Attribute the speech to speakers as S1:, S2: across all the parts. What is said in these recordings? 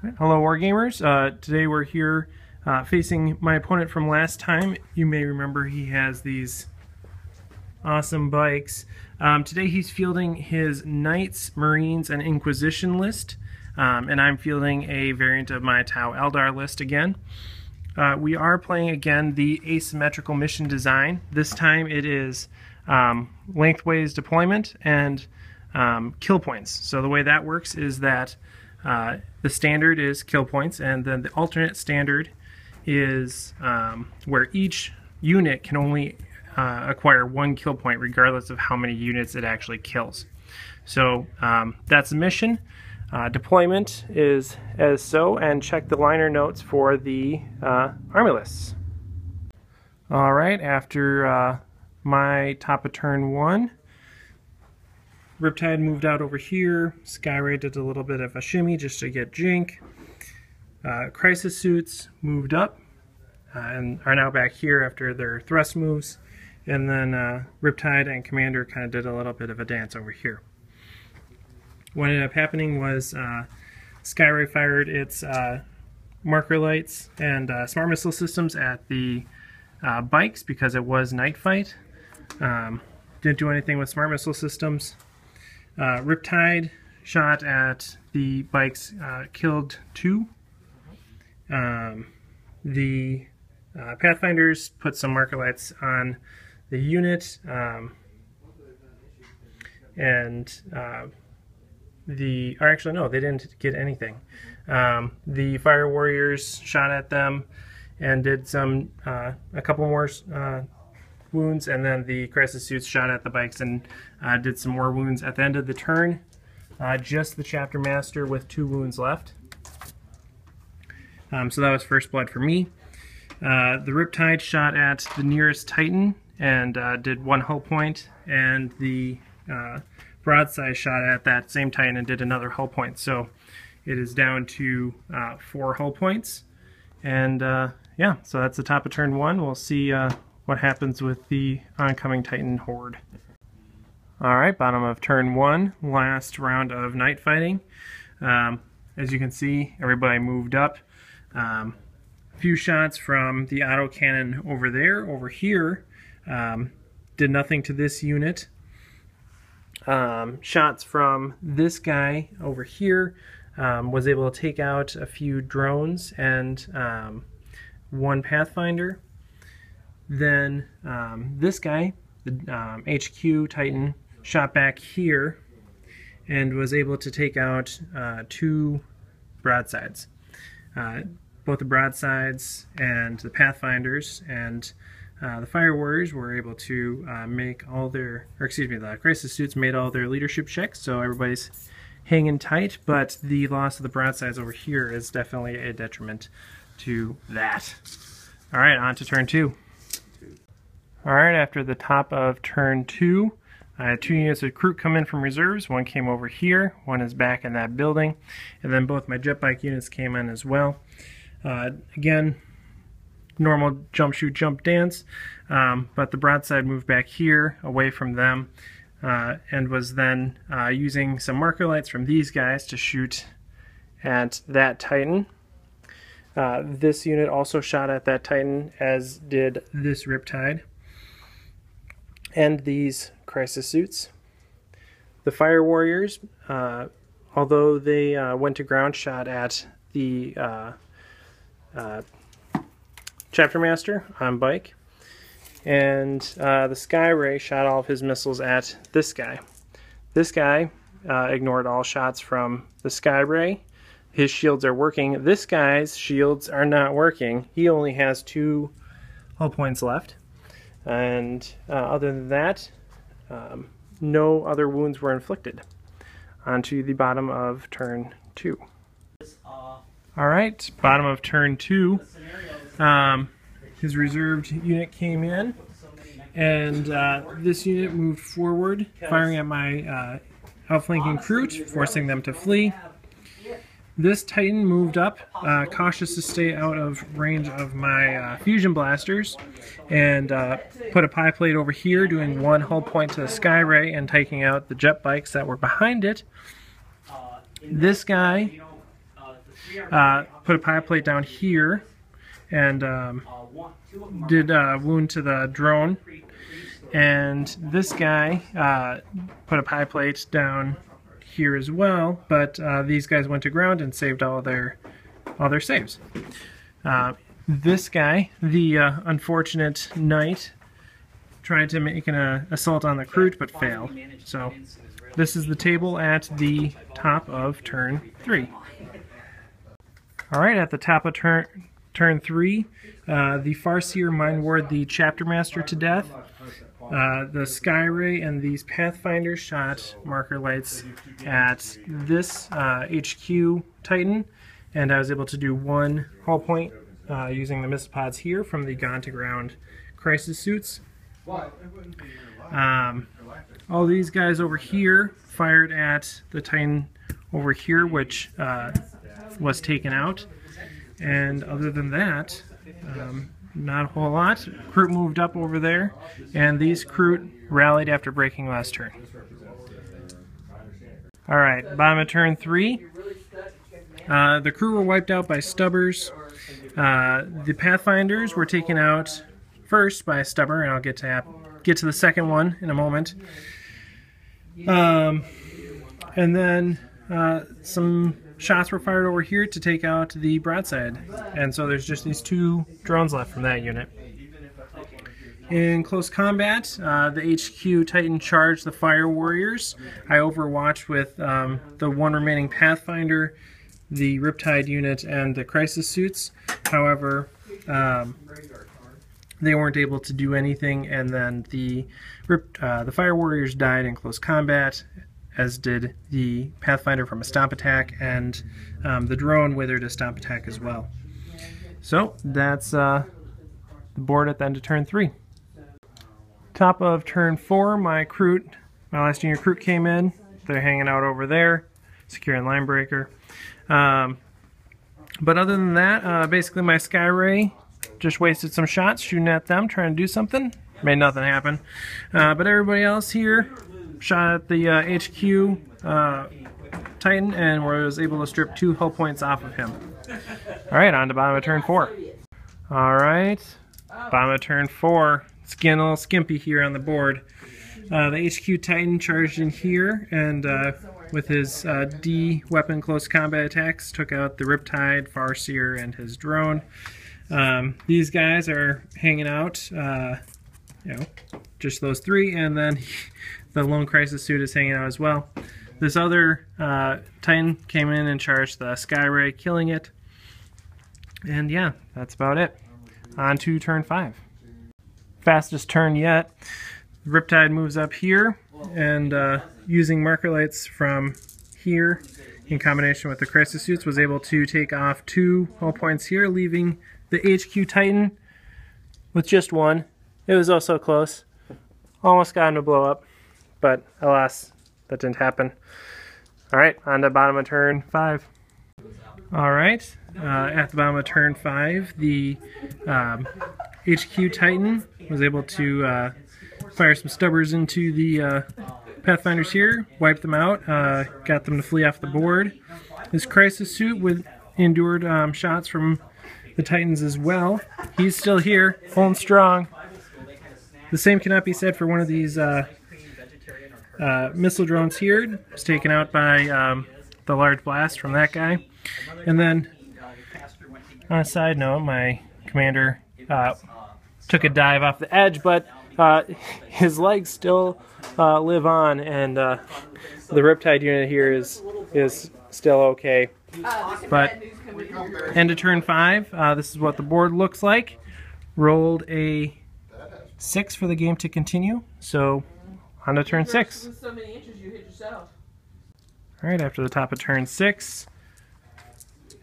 S1: Hello Wargamers, today we're here facing my opponent from last time. You may remember he has these awesome bikes. Today he's fielding his Knights, Marines, and Inquisition list, and I'm fielding a variant of my Tau Eldar list again. We are playing again the asymmetrical mission design. This time it is lengthways deployment and kill points. So the way that works is that the standard is kill points, and then the alternate standard is where each unit can only acquire one kill point regardless of how many units it actually kills. So that's the mission. Deployment is as so, and check the liner notes for the army lists. Alright, after my top of turn 1, Riptide moved out over here. Skyray did a little bit of a shimmy just to get jink. Crisis suits moved up and are now back here after their thrust moves. And then Riptide and Commander kind of did a little bit of a dance over here. What ended up happening was Skyray fired its marker lights and smart missile systems at the bikes because it was night fight. Didn't do anything with smart missile systems. Riptide shot at the bikes, killed 2. The Pathfinders put some marker lights on the unit, and or actually no, they didn't get anything. The Fire Warriors shot at them and did some a couple more wounds, and then the crisis suits shot at the bikes and did some more wounds at the end of the turn. Just the chapter master with 2 wounds left. So that was first blood for me. The Riptide shot at the nearest Titan and did 1 hull point, and the Broadsides shot at that same Titan and did another hull point. So it is down to 4 hull points. And yeah, so that's the top of turn 1. We'll see what happens with the oncoming Titan horde. Alright, bottom of turn 1, last round of night fighting. As you can see, everybody moved up. A few shots from the autocannon over there. Over here, did nothing to this unit. Shots from this guy over here, was able to take out a few drones and 1 Pathfinder. Then this guy, the HQ Titan, shot back here and was able to take out 2 Broadsides. Both the Broadsides and the Pathfinders and the Fire Warriors were able to make all their, or excuse me, the Crisis Suits made all their leadership checks, so everybody's hanging tight, but the loss of the Broadsides over here is definitely a detriment to that. Alright, on to turn 2. Alright, after the top of turn 2, I had 2 units of Kroot come in from reserves. 1 came over here, 1 is back in that building, and then both my jetbike units came in as well. Again, normal jump, shoot, jump, dance, but the Broadside moved back here, away from them, and was then using some marker lights from these guys to shoot at that Titan. This unit also shot at that Titan, as did this Riptide, and these Crisis Suits. The Fire Warriors, although they went to ground, shot at the Chapter Master on bike, and the Skyray shot all of his missiles at this guy. This guy ignored all shots from the Skyray. His shields are working. This guy's shields are not working. He only has 2 hull points left. And other than that, no other wounds were inflicted. On to the bottom of turn 2. Alright, bottom of turn 2. His reserved unit came in, and this unit moved forward, firing at my outflanking Kroot, forcing them to flee. This Titan moved up, cautious to stay out of range of my fusion blasters, and put a pie plate over here, doing 1 hull point to the Skyray and taking out the jet bikes that were behind it. This guy put a pie plate down here and did wound to the drone. And this guy put a pie plate down here as well, but these guys went to ground and saved all their saves. This guy, the unfortunate knight, tried to make an assault on the Kroot but failed. So this is the table at the top of turn 3. Alright, at the top of turn 3, the Farseer mind ward the chapter master to death. The Skyray and these Pathfinders shot marker lights at this HQ Titan, and I was able to do 1 hull point using the missile pods here from the Gone to Ground crisis suits. All these guys over here fired at the Titan over here, which was taken out, and other than that, not a whole lot. Kroot moved up over there, and these Kroot rallied after breaking last turn. Alright, bottom of turn 3. The crew were wiped out by stubbers. The Pathfinders were taken out first by a stubber, and I'll get to the second one in a moment. And then some shots were fired over here to take out the broadside, and so there's just these 2 drones left from that unit. In close combat, the HQ Titan charged the Fire Warriors. I overwatched with the 1 remaining Pathfinder, the Riptide unit, and the crisis suits. However, they weren't able to do anything, and then the Fire Warriors died in close combat, as did the Pathfinder from a stomp attack, and the drone withered a stomp attack as well. So that's the board at the end of turn 3. Top of turn 4, my last junior Kroot came in. They're hanging out over there, securing line breaker. But other than that, basically my Skyray just wasted some shots shooting at them, trying to do something. Made nothing happen. But everybody else here shot at the HQ Titan and was able to strip 2 hull points off of him. Alright, on to bottom of turn 4. Alright, bottom of turn 4. It's getting a little skimpy here on the board. The HQ Titan charged in here and with his D weapon close combat attacks took out the Riptide, Farseer, and his drone. These guys are hanging out, just those 3, and then the lone crisis suit is hanging out as well. This other Titan came in and charged the Skyray, killing it. And yeah, that's about it. On to turn 5. Fastest turn yet. Riptide moves up here, and using marker lights from here in combination with the crisis suits was able to take off 2 hull points here, leaving the HQ Titan with just 1. It was also close. Almost got him to blow up, but alas, that didn't happen. Alright, on to bottom of turn 5. Alright, at the bottom of turn 5, the HQ Titan was able to fire some stubbers into the Pathfinders here, wipe them out, got them to flee off the board. This crisis suit endured shots from the Titans as well. He's still here, holding strong. The same cannot be said for one of these missile drones here. It was taken out by the large blast from that guy. And then, on a side note, my commander took a dive off the edge, but his legs still live on, and the Riptide unit here is still okay. But end of turn 5, this is what the board looks like. Rolled a 6 for the game to continue, so on to turn 6. Alright, after the top of turn 6,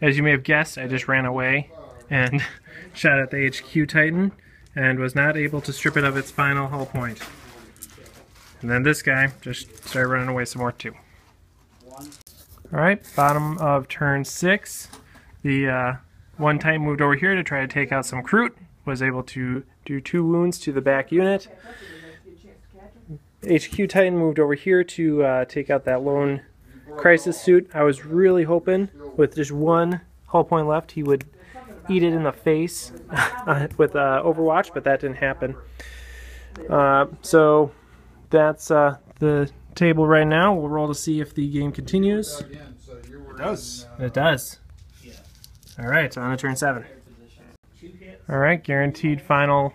S1: as you may have guessed, I just ran away and shot at the HQ Titan and was not able to strip it of its final hull point. And then this guy just started running away some more too. Alright, bottom of turn 6, the one Titan moved over here to try to take out some Kroot, was able to do 2 wounds to the back unit. HQ Titan moved over here to take out that lone crisis suit. I was really hoping with just 1 hull point left, he would eat it in the face with Overwatch, but that didn't happen. So that's the table right now. We'll roll to see if the game continues.
S2: It does.
S1: It does. All right, on to turn 7. All right, guaranteed final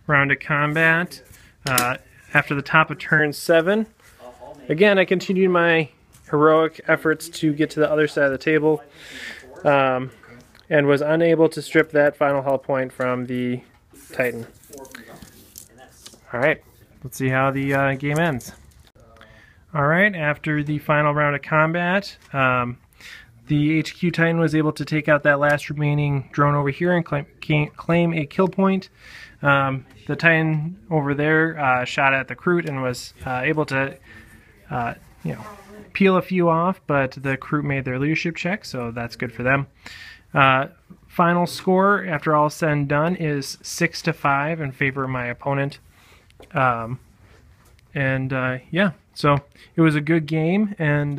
S1: round of combat. After the top of turn 7, again, I continued my heroic efforts to get to the other side of the table, and was unable to strip that final hull point from the Titan. All right, let's see how the game ends. All right, after the final round of combat, the HQ Titan was able to take out that last remaining drone over here and claim a kill point. The Titan over there shot at the Kroot and was able to, peel a few off, but the Kroot made their leadership check, so that's good for them. Final score, after all said and done, is 6-5 in favor of my opponent. Yeah, so it was a good game, and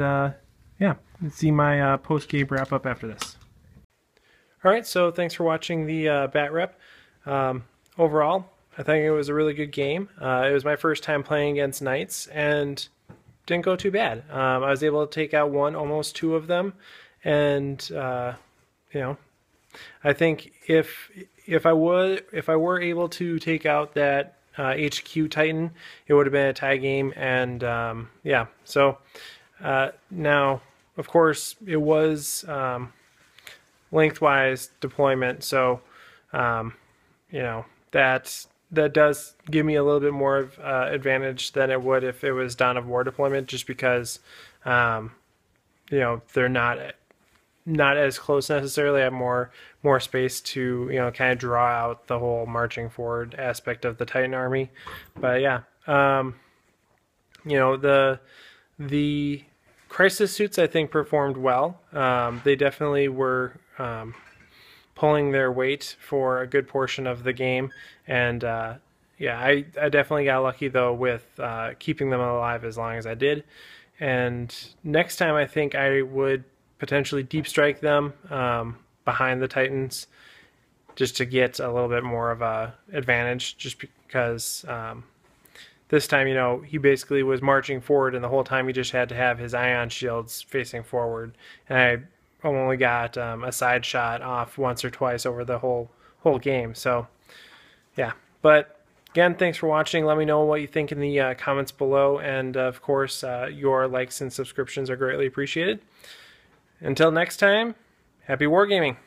S1: yeah, let's see my post-game wrap-up after this. Alright, so thanks for watching the Bat Rep. Overall, I think it was a really good game. It was my first time playing against Knights, and didn't go too bad. I was able to take out almost two of them, and I think if I were able to take out that HQ Titan, it would have been a tie game, and yeah. So now, of course, it was lengthwise deployment, so that does give me a little bit more of advantage than it would if it was Dawn of War deployment, just because they're not as close necessarily. I have more space to kind of draw out the whole marching forward aspect of the Titan army. But yeah, the crisis suits I think performed well. They definitely were pulling their weight for a good portion of the game, and yeah, I definitely got lucky though with keeping them alive as long as I did. And next time I think I would potentially deep strike them behind the Titans, just to get a little bit more of a advantage, just because this time, he basically was marching forward, and the whole time he just had to have his ion shields facing forward, and I only got a side shot off once or twice over the whole game. So yeah, but again, thanks for watching. Let me know what you think in the comments below, and of course your likes and subscriptions are greatly appreciated. Until next time, happy wargaming!